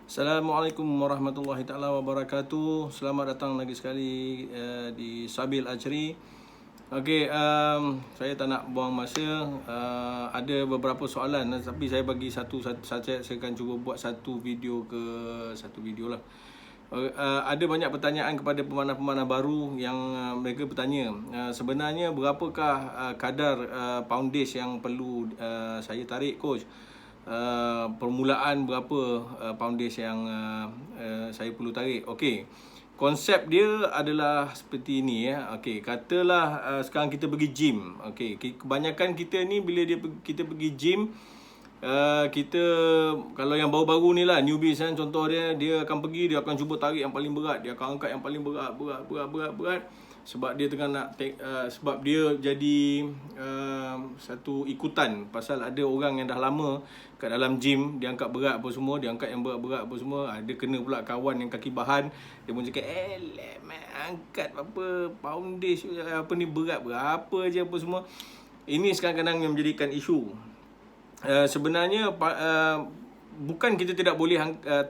Assalamualaikum warahmatullahi taala wabarakatuh. Selamat datang lagi sekali di Sabil Ajri. Okey, saya tak nak buang masa. Ada beberapa soalan tapi saya bagi satu saja. Saya akan cuba buat satu video lah. Ada banyak pertanyaan kepada pemanah-pemanah baru yang mereka bertanya, sebenarnya berapakah kadar pound days yang perlu saya tarik, coach? Permulaan berapa pound days yang saya perlu tarik. Okey, konsep dia adalah seperti ini ya. Okey, katalah sekarang kita pergi gym. Okey, kebanyakan kita ni bila kita pergi gym, kita kalau yang baru-baru ni lah, newbies kan, contoh dia akan pergi, dia akan cuba tarik yang paling berat, dia akan angkat yang paling berat sebab dia tengah nak sebab dia jadi satu ikutan. Pasal ada orang yang dah lama kat dalam gym, dia angkat berat apa semua, dia angkat yang berat-berat apa semua. Dia kena pula kawan yang kaki bahan, dia pun cakap angkat apa pound days apa ni berat berapa je apa semua. Ini sekarang-kadang yang menjadikan isu. Sebenarnya bukan kita tidak boleh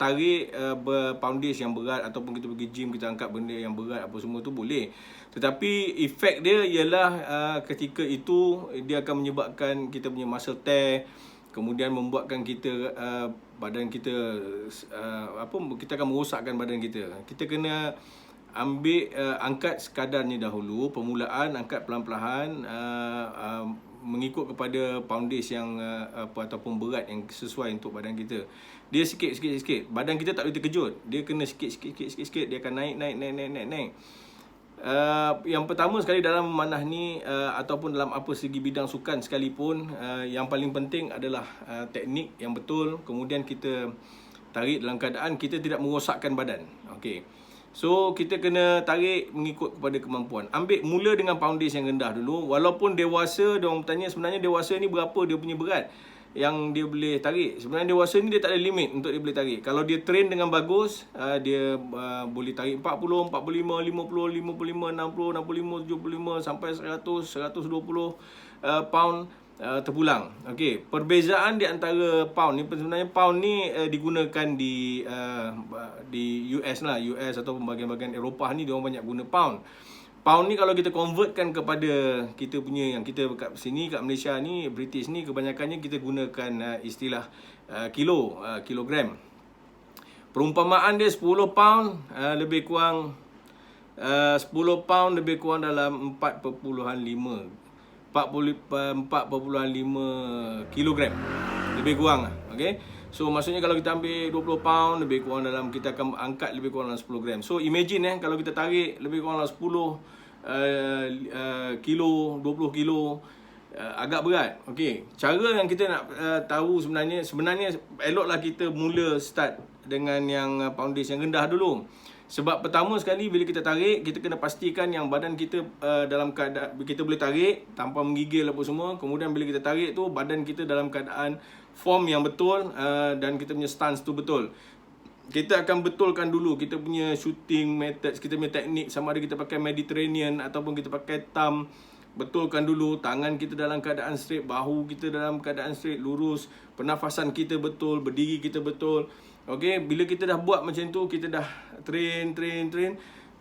tarik pound days yang berat, ataupun kita pergi gym kita angkat benda yang berat apa semua tu boleh. Tetapi efek dia ialah ketika itu dia akan menyebabkan kita punya muscle tear, kemudian membuatkan kita badan kita kita akan merosakkan badan kita. Kita kena ambil angkat sekadarnya dahulu, permulaan angkat perlahan-lahan, mengikut kepada pound days yang ataupun berat yang sesuai untuk badan kita. Dia sikit. Badan kita tak boleh terkejut. Dia kena sikit. Dia akan naik. Yang pertama sekali dalam memanah ni, ataupun dalam apa segi bidang sukan sekalipun, yang paling penting adalah teknik yang betul. Kemudian kita tarik dalam keadaan kita tidak merosakkan badan. Okey, so kita kena tarik mengikut kepada kemampuan. Ambil mula dengan pound days yang rendah dulu. Walaupun dewasa, dia orang bertanya sebenarnya dewasa ni berapa dia punya berat yang dia boleh tarik. Sebenarnya dewasa ni dia tak ada limit untuk dia boleh tarik. Kalau dia train dengan bagus, dia boleh tarik 40, 45, 50, 55, 60, 65, 75 sampai 100, 120 pound terpulang. Okey, perbezaan di antara pound ni, sebenarnya pound ni digunakan di US lah, US ataupun bahagian-bahagian Eropah ni dia orang banyak guna pound. Pound ni kalau kita convertkan kepada kita punya yang kita kat sini kat Malaysia ni, British ni, kebanyakannya kita gunakan istilah kilogram. Perumpamaan dia 10 pound lebih kurang 10 pound lebih kurang dalam 4.5 kilogram lebih kurang lah. Okay, so maksudnya kalau kita ambil 20 pound lebih kurang dalam, kita akan angkat lebih kurang dalam 10 gram. So imagine kalau kita tarik lebih kurang dalam 10 kilo, 20 kilo, agak berat. Okey, cara yang kita nak tahu sebenarnya eloklah kita mula start dengan yang pound days yang rendah dulu. Sebab pertama sekali bila kita tarik, kita kena pastikan yang badan kita dalam keadaan kita boleh tarik tanpa menggigil apa semua. Kemudian bila kita tarik tu, badan kita dalam keadaan form yang betul, dan kita punya stance tu betul. Kita akan betulkan dulu kita punya shooting methods, kita punya teknik, sama ada kita pakai Mediterranean ataupun kita pakai thumb. Betulkan dulu tangan kita dalam keadaan straight, bahu kita dalam keadaan straight, lurus, pernafasan kita betul, berdiri kita betul. Okey, bila kita dah buat macam tu, kita dah train,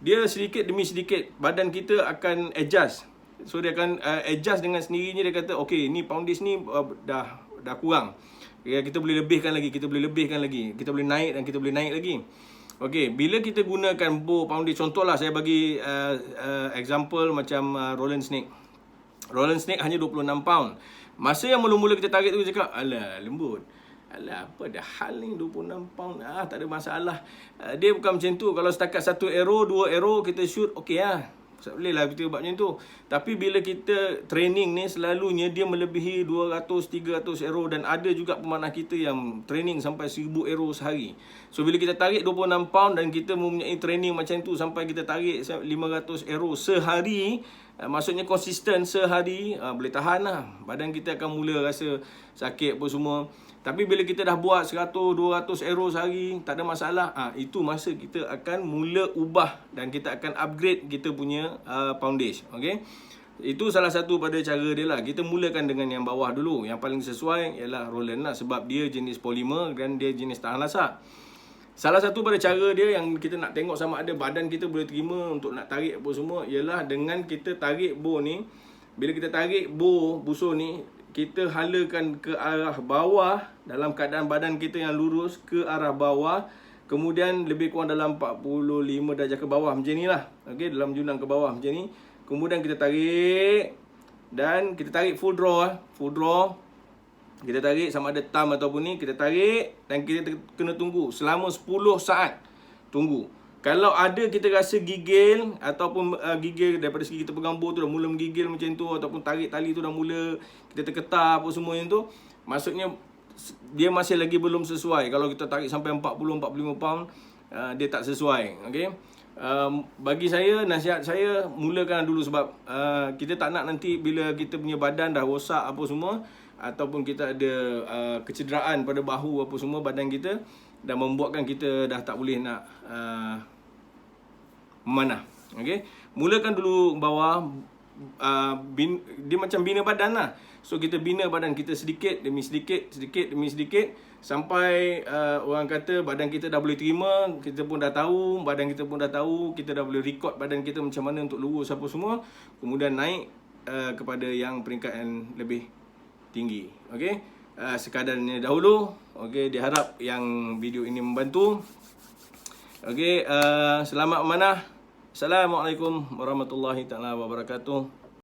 dia sedikit demi sedikit badan kita akan adjust. So dia akan adjust dengan sendirinya. Dia kata okey, ni pound days ni dah kurang. Ya, kita boleh lebihkan lagi, kita boleh naik dan kita boleh naik lagi. Okey, bila kita gunakan pound days, contohlah saya bagi example macam Roland Snake. Roland Snake hanya 26 pound. Masa yang mula-mula kita tarik tu, cakap alah lembut, alah apa dah hal ni 26 pound, tak ada masalah. Dia bukan macam tu. Kalau setakat 1 arrow, 2 arrow kita shoot, okey lah, boleh lah kita buat macam tu. Tapi bila kita training ni, selalunya dia melebihi 200-300 arrow. Dan ada juga pemanah kita yang training sampai 1000 arrow sehari. So bila kita tarik 26 pound dan kita mempunyai training macam tu sampai kita tarik 500 arrow sehari, maksudnya konsisten sehari, boleh tahan lah. Badan kita akan mula rasa sakit apa semua. Tapi bila kita dah buat 100-200 arrow sehari, tak ada masalah. Itu masa kita akan mula ubah dan kita akan upgrade kita punya pound days. Okay? Itu salah satu pada cara dia lah. Kita mulakan dengan yang bawah dulu. Yang paling sesuai ialah Roland lah, sebab dia jenis polimer dan dia jenis tahan lasak. Salah satu pada cara dia yang kita nak tengok sama ada badan kita boleh terima untuk nak tarik apa semua ialah dengan kita tarik bor ni. Bila kita tarik bor busur ni, kita halakan ke arah bawah dalam keadaan badan kita yang lurus ke arah bawah. Kemudian lebih kurang dalam 45 darjah ke bawah macam ni lah. Okey, dalam junang ke bawah macam ni. Kemudian kita tarik dan kita tarik full draw. Full draw. Kita tarik sama ada thumb ataupun ni, kita tarik dan kita kena tunggu selama 10 saat. Tunggu. Kalau ada kita rasa gigil ataupun gigil daripada segi kita pegang bor tu dah mula menggigil macam tu, ataupun tarik tali tu dah mula kita terketar apa semua yang tu, maksudnya dia masih lagi belum sesuai. Kalau kita tarik sampai 40-45 pound, dia tak sesuai. Okay? Bagi saya, nasihat saya, mulakan dulu sebab kita tak nak nanti bila kita punya badan dah rosak apa semua, ataupun kita ada kecederaan pada bahu apa semua badan kita, dan membuatkan kita dah tak boleh nak memanah. Okay? Mulakan dulu bawah, dia macam bina badan lah. So kita bina badan kita sedikit demi sedikit, sedikit demi sedikit, sampai orang kata badan kita dah boleh terima, kita pun dah tahu, badan kita pun dah tahu, kita dah boleh record badan kita macam mana untuk lurus apa semua. Kemudian naik kepada yang peringkat yang lebih tinggi. Okey, sekadarnya dahulu. Okey, diharap yang video ini membantu. Okey, selamat memanah. Assalamualaikum warahmatullahi taala wabarakatuh.